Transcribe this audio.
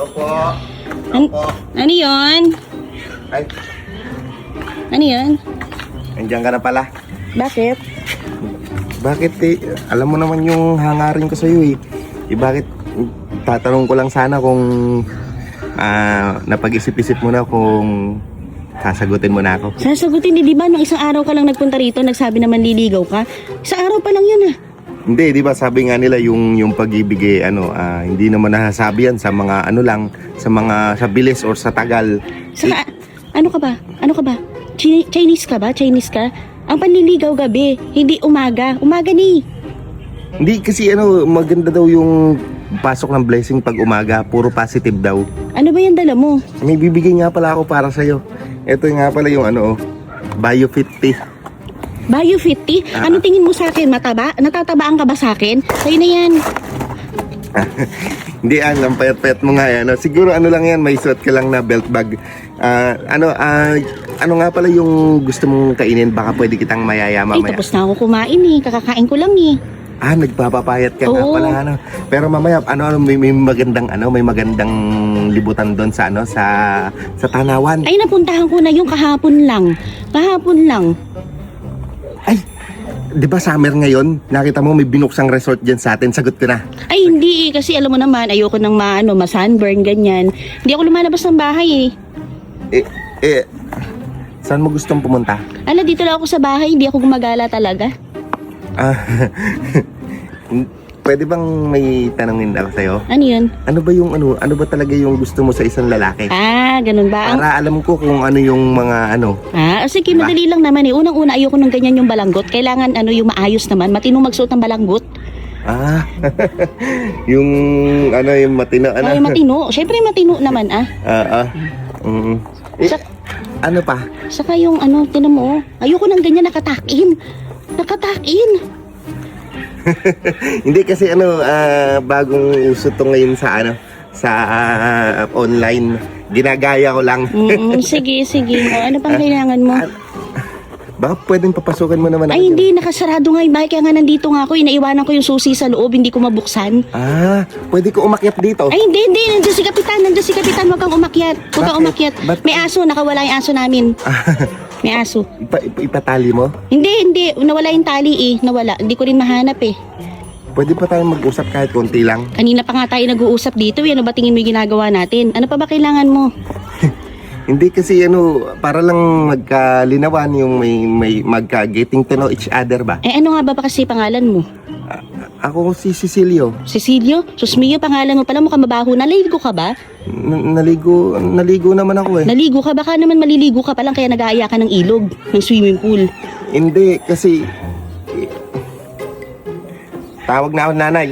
Opo. An- Opo. ano yun? Ay, Ano yun? andiyan ka na pala. Bakit? Bakit eh? Alam mo naman yung hangarin ko sa'yo eh. Bakit? Tatanong ko lang sana kung napag-isip-isip mo na kung sasagutin mo na ako. Sasagutin, di ba? Nung isang araw ka lang nagpunta rito, nagsabi naman liligaw ka. Isang araw pa lang yun ah. Hindi, di ba sabi nga nila yung pag-ibig eh, hindi naman nasasabi yan sa mga lang, sa bilis or sa tagal. Saka, ano ka ba? Ano ka ba? Chinese ka ba? Chinese ka? Ang panliligaw gabi, hindi umaga. Umaga ni. Hindi kasi maganda daw yung pasok ng blessing pag umaga, puro positive daw. Ano ba yung dala mo? May bibigay nga pala ako para sa'yo. Ito nga pala yung Bio 50. Bio 50? Ano tingin mo sa akin? Mataba? Natatabaan ka ba sa akin? Sa'yo na yan. Hindi ang payat-payat mo nga yan. Siguro lang yan, may suot ka lang na belt bag. Ano nga pala yung gusto mong kainin? Baka pwede kitang mayaya Ay, mamaya. tapos na ako kumain eh. Kakakain ko lang eh. Nagpapapayat ka nga Oo. pala Pero mamaya may magandang may magandang libutan doon sa sa Tanawan. Ay, napuntahan ko na yung kahapon lang. Kahapon lang. Ay, 'di ba summer ngayon? Nakita mo may binuksang resort diyan sa atin. Sagot ko na. Ay, hindi eh. Kasi alam mo naman, ayoko nang ma-sunburn, ganyan. Hindi ako lumalabas ng bahay eh. Saan mo gustong pumunta? Ala, dito lang ako sa bahay. Hindi ako gumagala talaga. Pwede bang may tanongin ako sa'yo? Ano yun? Ano ba talaga yung gusto mo sa isang lalaki? Ganun ba? Para alam ko kung ano yung mga Sige, madali lang naman eh. Unang-una, ayoko ng ganyan yung balanggot. Kailangan yung maayos naman. Matinong magsuot ng balanggot. yung yung matino, Ay, matino. Siyempre matino naman Ano pa? Saka yung tinan mo. Ayoko ng ganyan nakatakin. Nakatakin. Hindi kasi bagong uso to ngayon sa sa online. Ginagaya ko lang. Sige. Ano pang kailangan mo? Baka pwedeng papasukan mo naman Ay, hindi. Nakasarado nga yung bahay. Kaya nga nandito nga ako. Inaiwanan ko yung susi sa loob. Hindi ko mabuksan. Pwede ko umakyat dito. Ay, hindi. Nandiyan si Kapitan. Huwag kang umakyat. May aso. Nakawala yung aso namin. May aso. Ipatali mo? Hindi. Nawala yung tali eh. Nawala. Hindi ko rin mahanap eh. Pwede pa tayong mag-usap kahit konti lang. Kanina pa nga tayo nag-uusap dito. Ano ba tingin mo yung ginagawa natin? Ano pa ba kailangan mo? Hindi kasi para lang magkalinawan yung may magka-getting to know each other ba? Ano nga ba kasi pangalan mo? Ako si Cecilio. Cecilio? Susmio, pangalan mo pala mukhang mabaho. Naligo ka ba? Naligo naman ako eh. Naligo ka? Baka naman maliligo ka pa lang kaya nag-aaya ka ng ilog, ng swimming pool. Hindi kasi tawag na ako nanay.